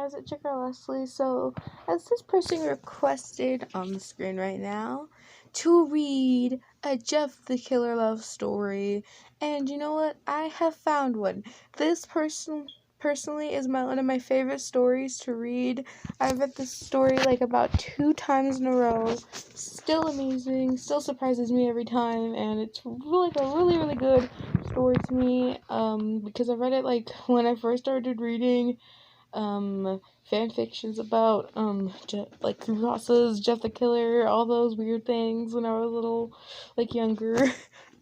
guys, it's your girl Leslie. So, as this person requested on the screen right now, to read a Jeff the Killer love story, and you know what? I have found one. This personally is one of my favorite stories to read. I've read this story like about 2 times in a row. Still amazing, still surprises me every time, and it's really like a really good story to me. Because I read it like when I first started reading fan fictions about like creepypastas, Jeff the Killer, all those weird things when I was little, like younger,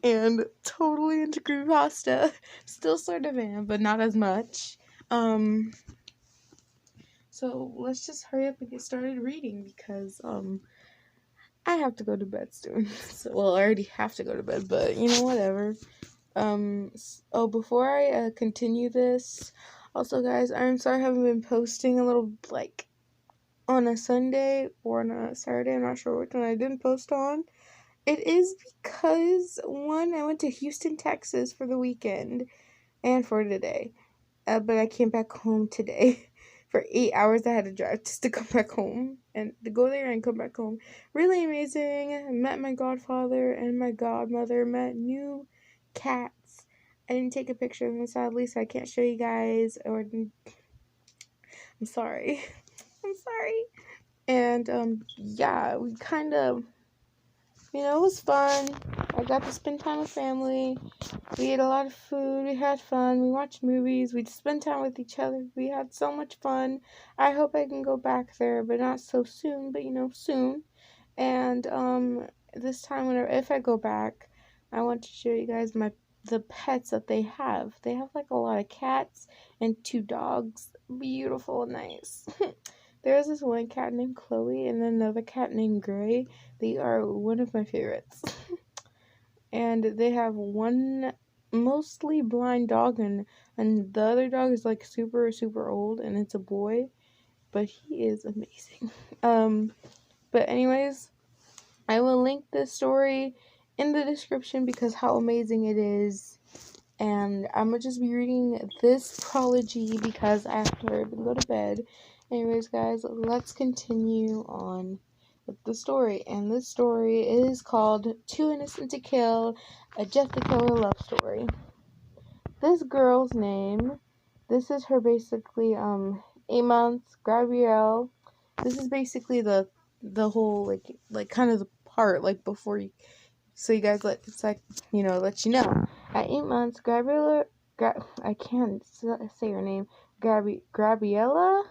and totally into creepypasta. Still sort of am, but not as much. So let's just hurry up and get started reading because I have to go to bed soon. Well, I already have to go to bed, but you know, whatever. Before I continue this, also guys, I'm sorry I haven't been posting a little, like, on a Sunday or on a Saturday. I'm not sure which one I didn't post on. It is because, one, I went to Houston, Texas for the weekend and for today. But I came back home today. For 8 hours I had to drive just to come back home. And to go there and come back home. Really amazing. Met my godfather and my godmother. Met new cats. I didn't take a picture of them, sadly, so I can't show you guys. I'm sorry. I'm sorry. And, yeah, we kind of, it was fun. I got to spend time with family. We ate a lot of food. We had fun. We watched movies. We spent time with each other. We had so much fun. I hope I can go back there, but not so soon, but soon. And this time if I go back, I want to show you guys the pets that they have. They have like a lot of cats and 2 dogs. Beautiful and nice. There's this one cat named Chloe and another cat named Gray. They are one of my favorites. And they have one mostly blind dog, and the other dog is like super old, and it's a boy, but he is amazing. But anyways, I will link this story in the description because how amazing it is. And I'm gonna just be reading this prology because I have to hurry up and go to bed. Anyways, guys, let's continue on with the story. And this story is called Too Innocent to Kill, a Jeff the Killer love story. This girl's name, this is her basically 8 months, Gabrielle. This is basically the whole like kind of the part like before you, so you guys let you know. At 8 months, I can't say her name. Gabriella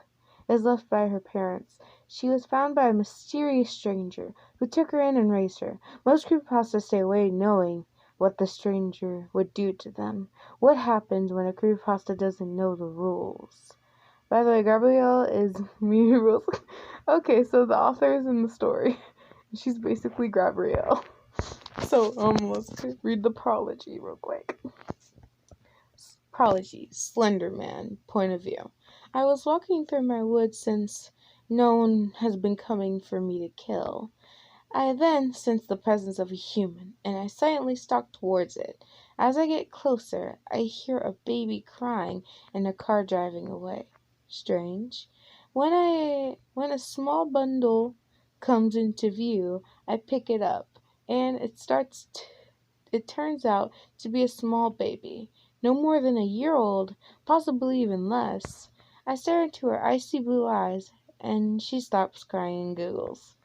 is left by her parents. She was found by a mysterious stranger who took her in and raised her. Most creepypastas stay away knowing what the stranger would do to them. What happens when a creepypasta doesn't know the rules? By the way, Gabrielle is me. Okay, so the author is in the story. She's basically Gabrielle. So, let's read the prology real quick. Prology, Slender Man, point of view. I was walking through my woods since no one has been coming for me to kill. I then sensed the presence of a human, and I silently stalked towards it. As I get closer, I hear a baby crying and a car driving away. Strange. When a small bundle comes into view, I pick it up, and it turns out to be a small baby, no more than a year old, possibly even less. I stare into her icy blue eyes, and she stops crying and giggles,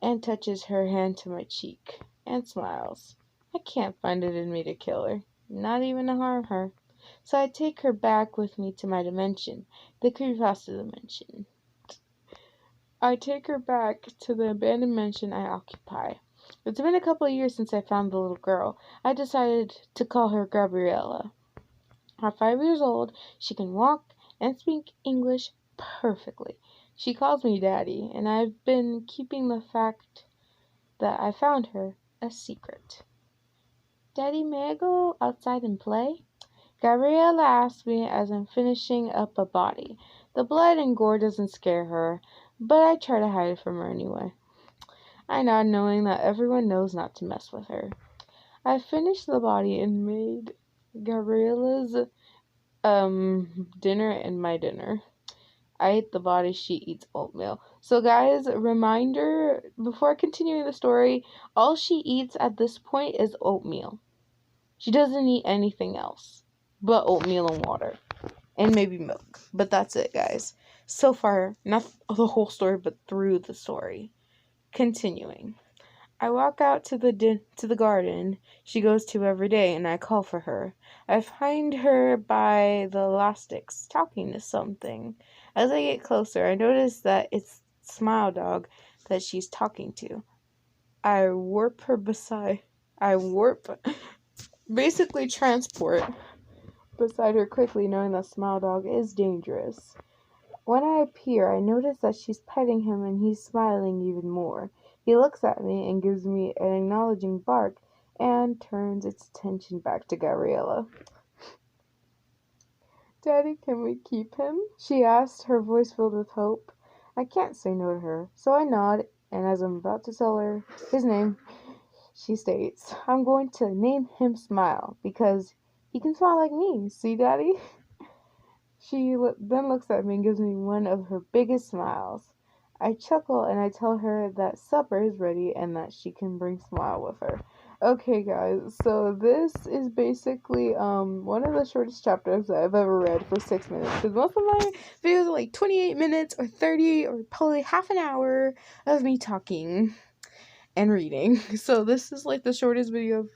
and touches her hand to my cheek, and smiles. I can't find it in me to kill her, not even to harm her. So I take her back with me to my dimension, the creepypasta dimension. I take her back to the abandoned mansion I occupy. It's been a couple of years since I found the little girl. I decided to call her Gabriella. At 5 years old, she can walk and speak English perfectly. She calls me Daddy, and I've been keeping the fact that I found her a secret. Daddy, may I go outside and play? Gabriella asks me as I'm finishing up a body. The blood and gore doesn't scare her, but I try to hide it from her anyway. I nod, knowing that everyone knows not to mess with her. I finished the body and made Gabriella's dinner and my dinner. I ate the body, she eats oatmeal. So guys, reminder, before continuing the story, all she eats at this point is oatmeal. She doesn't eat anything else but oatmeal and water. And maybe milk. But that's it, guys. So far, not the whole story, but through the story. Continuing. I walk out to the garden she goes to every day, and I call for her. I find her by the elastics, talking to something. As I get closer, I notice that it's Smile Dog that she's talking to. I basically transport beside her quickly, knowing that Smile Dog is dangerous. When I appear, I notice that she's petting him and he's smiling even more. He looks at me and gives me an acknowledging bark and turns its attention back to Gabriella. Daddy, can we keep him? She asked, her voice filled with hope. I can't say no to her, so I nod, and as I'm about to tell her his name, she states, I'm going to name him Smile, because he can smile like me. See, Daddy? She then looks at me and gives me one of her biggest smiles. I chuckle and I tell her that supper is ready and that she can bring Smile with her. Okay, guys, so this is basically one of the shortest chapters that I've ever read for 6 minutes. Because most of my videos are like 28 minutes or 30 or probably half an hour of me talking and reading. So this is like the shortest video of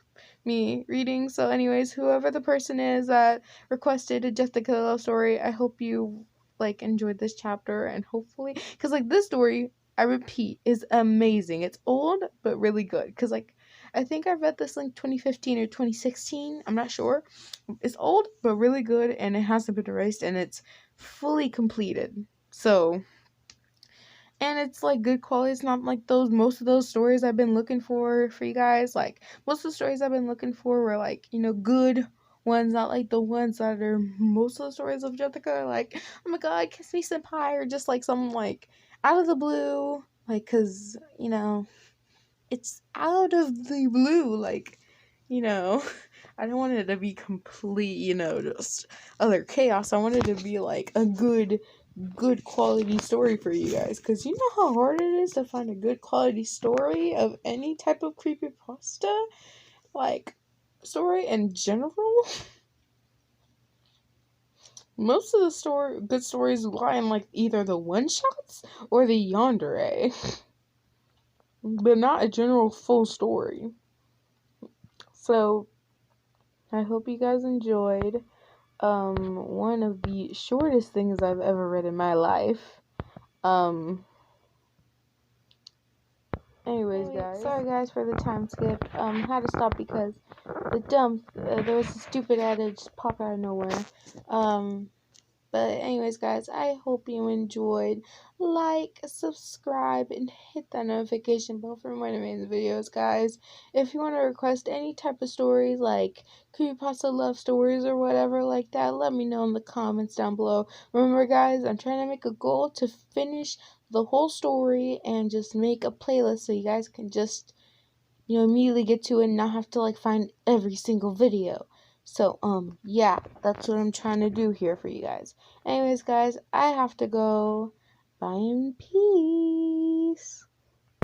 me reading. So anyways, whoever the person is that requested a Jessica love story, I hope you like enjoyed this chapter, and hopefully, because like this story, I repeat, is amazing. It's old but really good, because like I think I read this like 2015 or 2016, I'm not sure. It's old but really good, and it hasn't been erased, and it's fully completed. So, and it's like good quality. It's not like most of those stories I've been looking for you guys. Like most of the stories I've been looking for were like, good ones, not like the ones that are most of the stories of Jessica, like, oh my god, kiss me senpai, or just like some like out of the blue, like, cause it's out of the blue, like, I don't want it to be complete, just other chaos. I want it to be like a good quality story for you guys, because you know how hard it is to find a good quality story of any type of creepypasta, like story in general. Most of the good stories lie in like either the one shots or the yandere, but not a general full story. So I hope you guys enjoyed one of the shortest things I've ever read in my life. Anyways, guys, sorry guys for the time skip. Had to stop because there was a stupid ad that just popped out of nowhere. But anyways, guys, I hope you enjoyed. Like, subscribe, and hit that notification bell for more amazing videos, guys. If you want to request any type of stories, like creepypasta love stories or whatever like that, let me know in the comments down below. Remember, guys, I'm trying to make a goal to finish the whole story and just make a playlist so you guys can just, immediately get to it and not have to, like, find every single video. So, yeah, that's what I'm trying to do here for you guys. Anyways, guys, I have to go. Bye and peace.